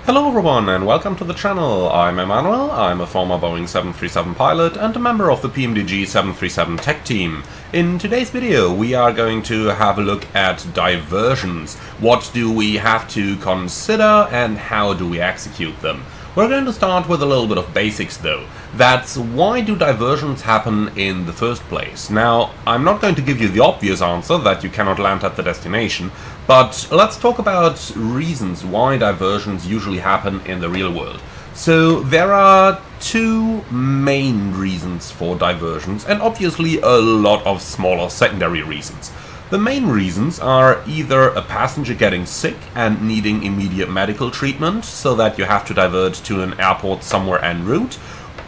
Hello everyone and welcome to the channel. I'm Emmanuel, I'm a former Boeing 737 pilot and a member of the PMDG 737 tech team. In today's video we are going to have a look at diversions. What do we have to consider and how do we execute them? We're going to start with a little bit of basics though. That's why do diversions happen in the first place? Now, I'm not going to give you the obvious answer that you cannot land at the destination, but let's talk about reasons why diversions usually happen in the real world. So there are two main reasons for diversions and obviously a lot of smaller secondary reasons. The main reasons are either a passenger getting sick and needing immediate medical treatment so that you have to divert to an airport somewhere en route,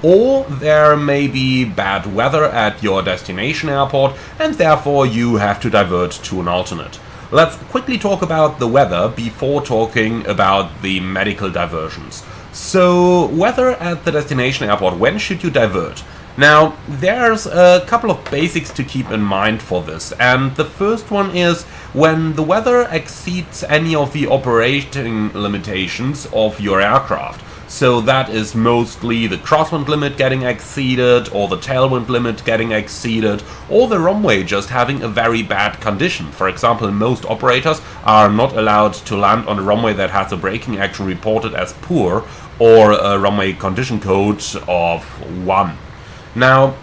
or there may be bad weather at your destination airport and therefore you have to divert to an alternate. Let's quickly talk about the weather before talking about the medical diversions. So, weather at the destination airport, when should you divert? Now, there's a couple of basics to keep in mind for this, and the first one is when the weather exceeds any of the operating limitations of your aircraft. So that is mostly the crosswind limit getting exceeded, or the tailwind limit getting exceeded, or the runway just having a very bad condition. For example, most operators are not allowed to land on a runway that has a braking action reported as poor, or a runway condition code of 1. Now,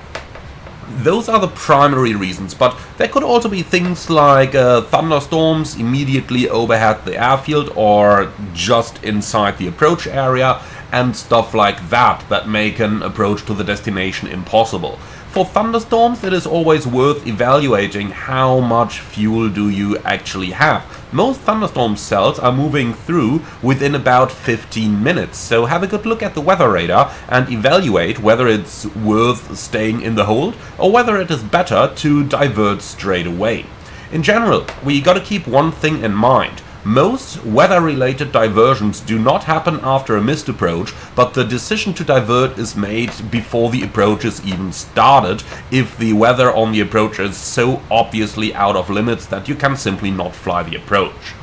those are the primary reasons, but there could also be things like thunderstorms immediately overhead the airfield or just inside the approach area and stuff like that make an approach to the destination impossible. For thunderstorms, it is always worth evaluating how much fuel do you actually have. Most thunderstorm cells are moving through within about 15 minutes, so have a good look at the weather radar and evaluate whether it's worth staying in the hold or whether it is better to divert straight away. In general, we gotta keep one thing in mind. Most weather-related diversions do not happen after a missed approach, but the decision to divert is made before the approach is even started, if the weather on the approach is so obviously out of limits that you can simply not fly the approach.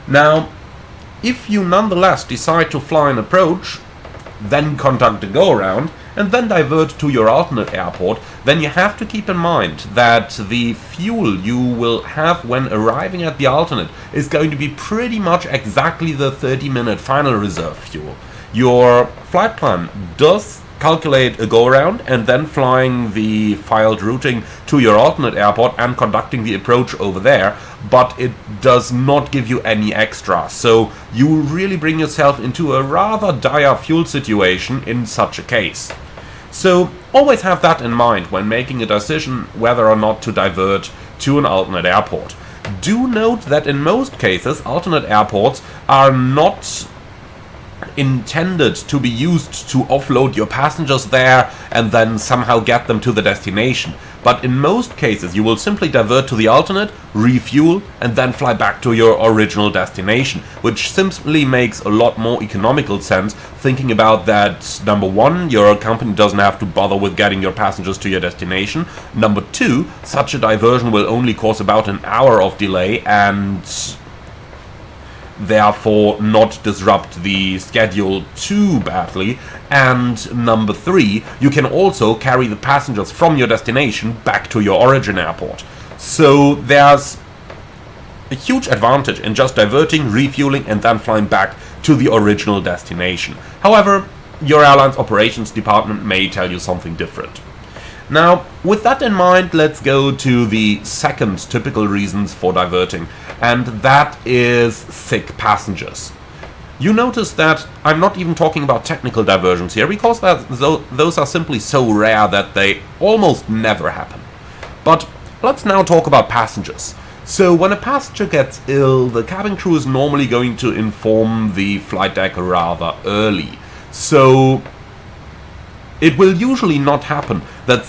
Now, if you nonetheless decide to fly an approach, then conduct a go-around, and then divert to your alternate airport, then you have to keep in mind that the fuel you will have when arriving at the alternate is going to be pretty much exactly the 30-minute final reserve fuel. Your flight plan does calculate a go-around and then flying the filed routing to your alternate airport and conducting the approach over there, but it does not give you any extra, so you really bring yourself into a rather dire fuel situation in such a case. So always have that in mind when making a decision whether or not to divert to an alternate airport. Do note that in most cases alternate airports are not intended to be used to offload your passengers there and then somehow get them to the destination. But in most cases you will simply divert to the alternate, refuel and then fly back to your original destination, which simply makes a lot more economical sense, thinking about that, number one, your company doesn't have to bother with getting your passengers to your destination. Number two, such a diversion will only cause about an hour of delay and therefore not disrupt the schedule too badly. And number three, you can also carry the passengers from your destination back to your origin airport. So there's a huge advantage in just diverting, refueling and then flying back to the original destination. However, your airline's operations department may tell you something different. Now, with that in mind, let's go to the second typical reasons for diverting, and that is sick passengers. You notice that I'm not even talking about technical diversions here, because those are simply so rare that they almost never happen. But let's now talk about passengers. So when a passenger gets ill, the cabin crew is normally going to inform the flight deck rather early. So it will usually not happen that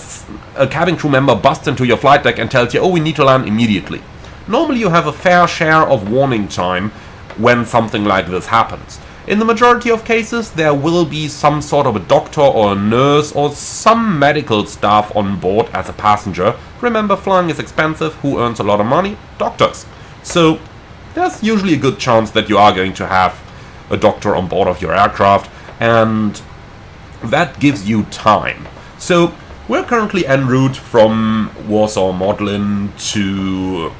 a cabin crew member busts into your flight deck and tells you, oh, we need to land immediately. Normally you have a fair share of warning time when something like this happens. In the majority of cases, there will be some sort of a doctor or a nurse or some medical staff on board as a passenger. Remember, flying is expensive. Who earns a lot of money? Doctors. So there's usually a good chance that you are going to have a doctor on board of your aircraft, and that gives you time. So we're currently en route from Warsaw Modlin to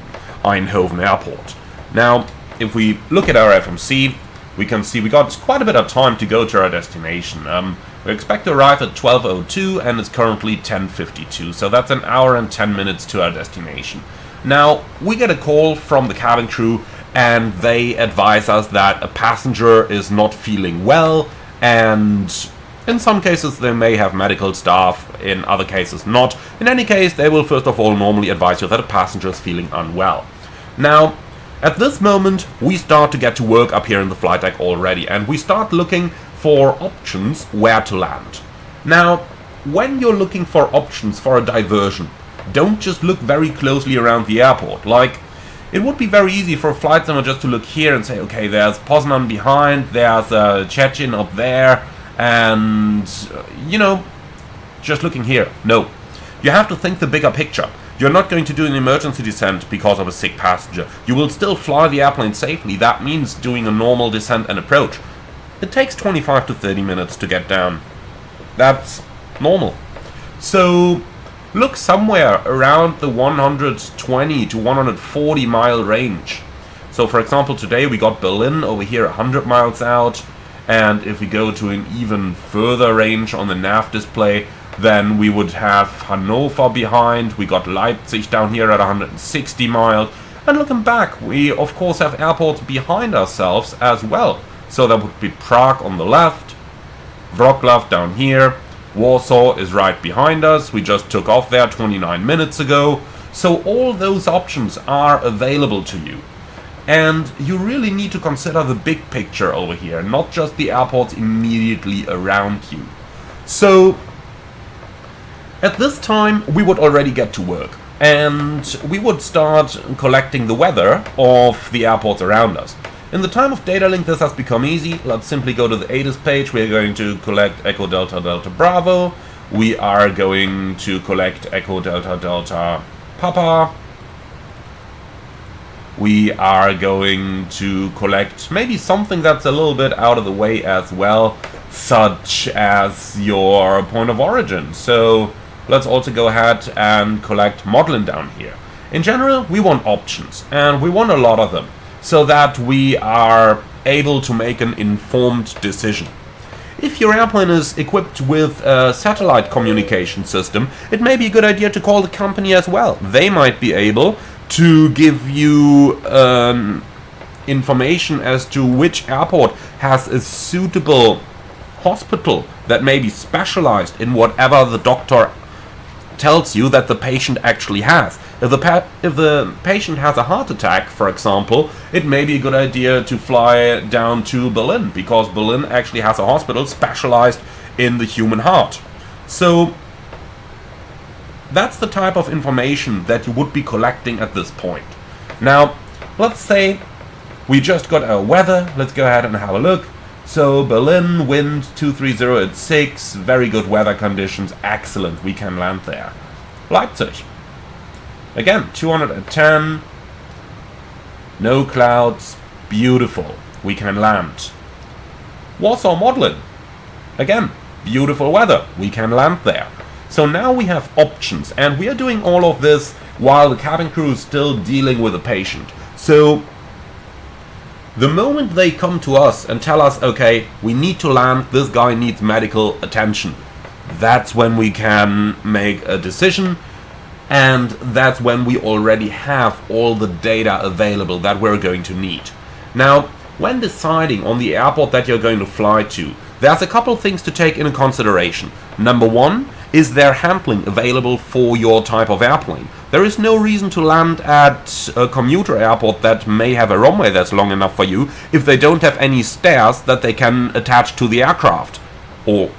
Eindhoven Airport. Now, if we look at our FMC, we can see we got quite a bit of time to go to our destination. We expect to arrive at 12:02 and it's currently 10:52, so that's an hour and 10 minutes to our destination. Now, we get a call from the cabin crew and they advise us that a passenger is not feeling well, and in some cases they may have medical staff, in other cases not. In any case, they will first of all normally advise you that a passenger is feeling unwell. Now, at this moment, we start to get to work up here in the flight deck already, and we start looking for options where to land. Now, when you're looking for options for a diversion, don't just look very closely around the airport. Like, it would be very easy for a flight simulator just to look here and say, okay, there's Poznan behind, there's Szczecin up there, and, you know, just looking here. No. You have to think the bigger picture. You're not going to do an emergency descent because of a sick passenger. You will still fly the airplane safely. That means doing a normal descent and approach. It takes 25 to 30 minutes to get down. That's normal. So look somewhere around the 120 to 140 mile range. So for example, today we got Berlin over here 100 miles out, and if we go to an even further range on the nav display, then we would have Hanover behind. We got Leipzig down here at 160 miles. And looking back, we of course have airports behind ourselves as well. So that would be Prague on the left, Wrocław down here, Warsaw is right behind us. We just took off there 29 minutes ago. So all those options are available to you. And you really need to consider the big picture over here, not just the airports immediately around you. So at this time, we would already get to work, and we would start collecting the weather of the airports around us. In the time of data link, this has become easy. Let's simply go to the ATIS page. We're going to collect Echo Delta Delta Bravo. We are going to collect Echo Delta Delta Papa. We are going to collect maybe something that's a little bit out of the way as well, such as your point of origin. So let's also go ahead and collect Modlin down here. In general, we want options, and we want a lot of them, so that we are able to make an informed decision. If your airplane is equipped with a satellite communication system, it may be a good idea to call the company as well. They might be able to give you information as to which airport has a suitable hospital that may be specialized in whatever the doctor tells you that the patient actually has. If the patient has a heart attack, for example, it may be a good idea to fly down to Berlin, because Berlin actually has a hospital specialized in the human heart. So that's the type of information that you would be collecting at this point. Now, let's say we just got our weather. Let's go ahead and have a look. So Berlin, wind 230 at 6, very good weather conditions, excellent, we can land there. Leipzig, again, 210, no clouds, beautiful, we can land. Warsaw Modlin, again, beautiful weather, we can land there. So now we have options, and we are doing all of this while the cabin crew is still dealing with the patient. So the moment they come to us and tell us, okay, we need to land, this guy needs medical attention, that's when we can make a decision, and that's when we already have all the data available that we're going to need. Now, when deciding on the airport that you're going to fly to, there's a couple things to take into consideration. Number one, is there handling available for your type of airplane? There is no reason to land at a commuter airport that may have a runway that's long enough for you if they don't have any stairs that they can attach to the aircraft, or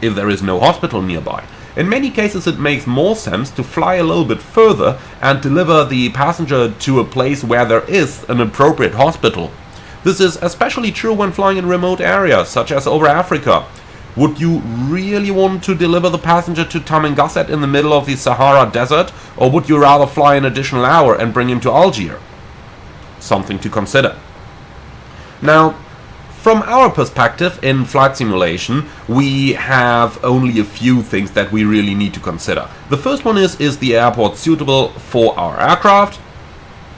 if there is no hospital nearby. In many cases it makes more sense to fly a little bit further and deliver the passenger to a place where there is an appropriate hospital. This is especially true when flying in remote areas, such as over Africa. Would you really want to deliver the passenger to Tamanghasset in the middle of the Sahara Desert, or would you rather fly an additional hour and bring him to Algiers? Something to consider. Now, From our perspective in flight simulation, we have only a few things that we really need to consider. The first one is the airport suitable for our aircraft?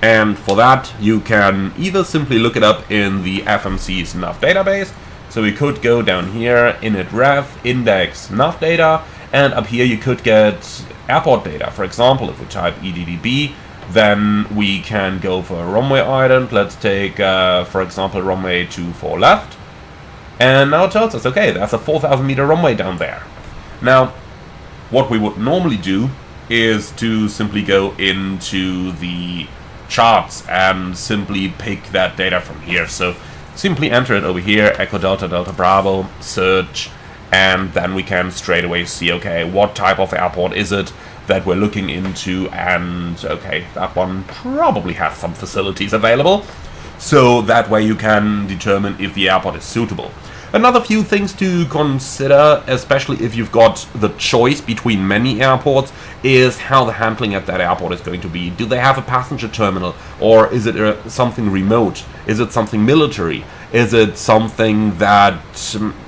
And for that, you can either simply look it up in the FMC's nav database. So we could go down here, init-ref, index nav data, and up here you could get airport data. For example, if we type EDDB, then we can go for a runway island. Let's take, for example, runway 24 left. And now it tells us, okay, there's a 4,000 meter runway down there. Now, what we would normally do is to simply go into the charts and simply pick that data from here. So simply enter it over here, Echo Delta Delta Bravo, search, and then we can straight away see, okay, what type of airport is it that we're looking into, and okay, that one probably has some facilities available, so that way you can determine if the airport is suitable. Another few things to consider, especially if you've got the choice between many airports, is how the handling at that airport is going to be. Do they have a passenger terminal, or is it something remote? Is it something military? Is it something that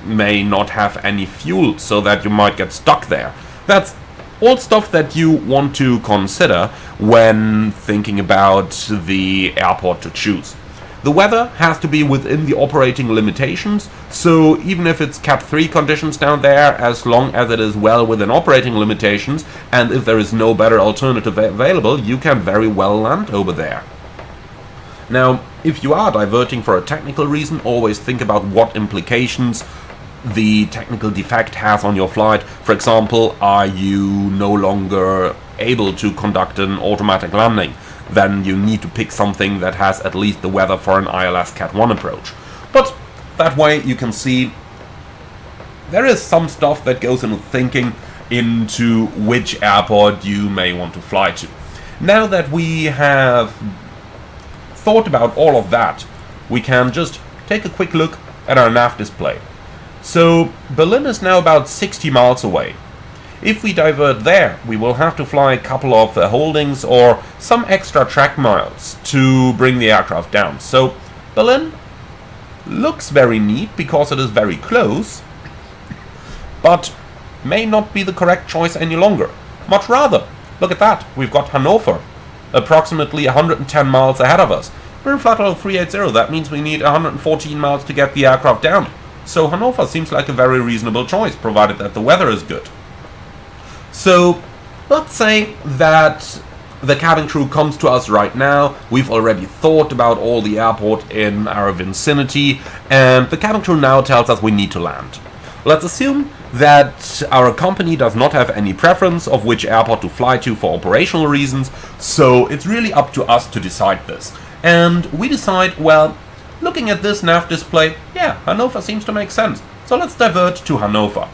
may not have any fuel, so that you might get stuck there? That's all stuff that you want to consider when thinking about the airport to choose. The weather has to be within the operating limitations, so even if it's Cat 3 conditions down there, as long as it is well within operating limitations, and if there is no better alternative available, you can very well land over there. Now, if you are diverting for a technical reason, always think about what implications the technical defect has on your flight. For example, are you no longer able to conduct an automatic landing? Then you need to pick something that has at least the weather for an ILS Cat 1 approach. But that way you can see there is some stuff that goes into thinking into which airport you may want to fly to. Now that we have thought about all of that, we can just take a quick look at our nav display. So Berlin is now about 60 miles away. If we divert there, we will have to fly a couple of holdings or some extra track miles to bring the aircraft down. So Berlin looks very neat because it is very close, but may not be the correct choice any longer. Much rather, look at that, we've got Hanover, approximately 110 miles ahead of us. We're in flight level 380, that means we need 114 miles to get the aircraft down. So Hanover seems like a very reasonable choice, provided that the weather is good. So let's say that the cabin crew comes to us right now. We've already thought about all the airport in our vicinity, and the cabin crew now tells us we need to land. Let's assume that our company does not have any preference of which airport to fly to for operational reasons, so it's really up to us to decide this. And we decide, well, looking at this nav display, yeah, Hanover seems to make sense. So let's divert to Hanover.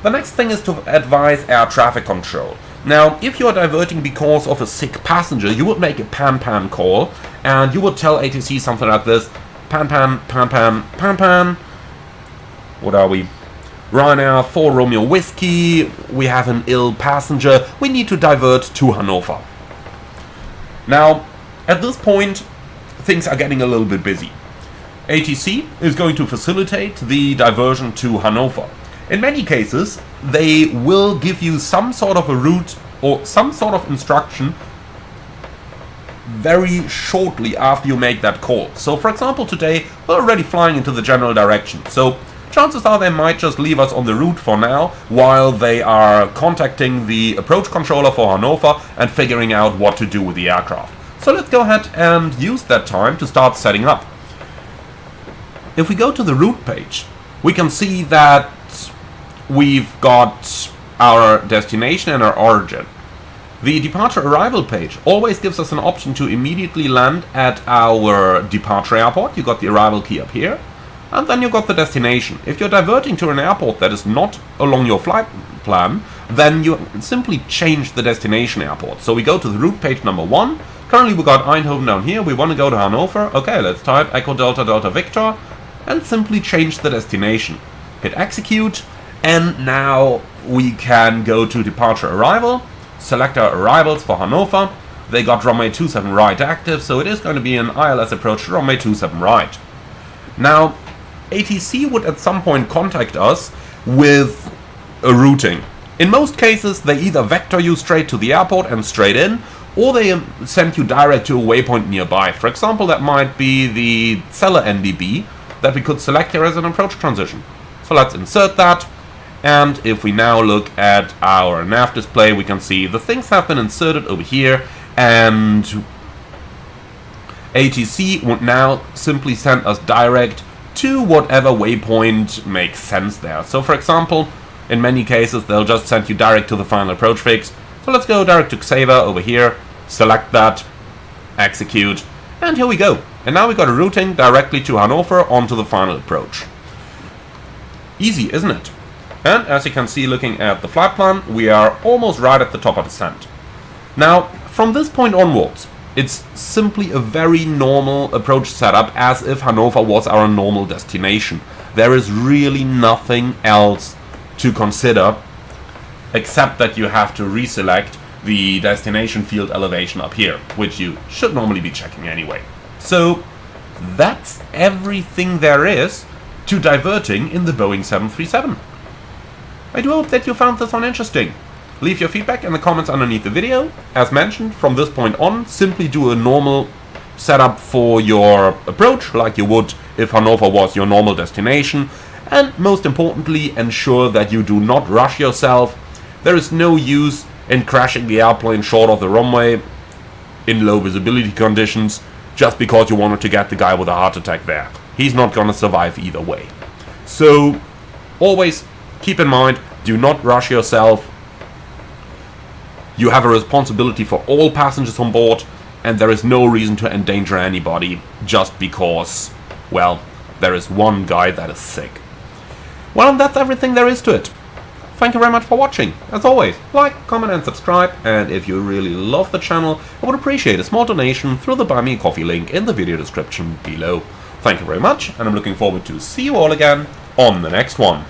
The next thing is to advise air traffic control. Now, if you're diverting because of a sick passenger, you would make a pan-pan call, and you would tell ATC something like this: pan-pan, pan-pan, pan-pan. What are we? Ryanair 4 Romeo Whiskey, we have an ill passenger, we need to divert to Hanover. Now, at this point, things are getting a little bit busy. ATC is going to facilitate the diversion to Hanover. In many cases, they will give you some sort of a route or some sort of instruction very shortly after you make that call. So for example, today we're already flying into the general direction, so chances are they might just leave us on the route for now while they are contacting the approach controller for Hanover and figuring out what to do with the aircraft. So let's go ahead and use that time to start setting up. If we go to the route page, we can see that we've got our destination and our origin. The departure arrival page always gives us an option to immediately land at our departure airport. You got the arrival key up here, and then you got the destination. If you're diverting to an airport that is not along your flight plan, then you simply change the destination airport. So we go to the route page number 1. Currently we got Eindhoven down here, we want to go to Hanover. Okay, let's type Echo Delta Delta Victor and simply change the destination. Hit execute, and now we can go to departure arrival, select our arrivals for Hanover. They got runway 27 right active, so it is going to be an ILS approach to runway 27 right. Now, ATC would at some point contact us with a routing. In most cases, they either vector you straight to the airport and straight in, or they send you direct to a waypoint nearby. For example, that might be the Cellar NDB that we could select here as an approach transition. So let's insert that, and if we now look at our nav display, we can see the things have been inserted over here, and ATC would now simply send us direct to whatever waypoint makes sense there. So for example, in many cases they'll just send you direct to the final approach fix. So let's go direct to Xavier over here, select that, execute, and here we go. And now we got a routing directly to Hanover onto the final approach. Easy, isn't it? And as you can see, looking at the flight plan, we are almost right at the top of descent. Now, from this point onwards, it's simply a very normal approach setup, as if Hanover was our normal destination. There is really nothing else to consider, except that you have to reselect the destination field elevation up here, which you should normally be checking anyway. So that's everything there is to diverting in the Boeing 737. I do hope that you found this one interesting. Leave your feedback in the comments underneath the video. As mentioned, from this point on, simply do a normal setup for your approach, like you would if Hanover was your normal destination. And most importantly, ensure that you do not rush yourself. There is no use in crashing the airplane short of the runway in low visibility conditions just because you wanted to get the guy with a heart attack there. He's not gonna survive either way. So always keep in mind, do not rush yourself. You have a responsibility for all passengers on board, and there is no reason to endanger anybody just because, well, there is one guy that is sick. Well, that's everything there is to it. Thank you very much for watching. As always, like, comment and subscribe, and if you really love the channel, I would appreciate a small donation through the Buy Me a Coffee link in the video description below. Thank you very much, and I'm looking forward to see you all again on the next one.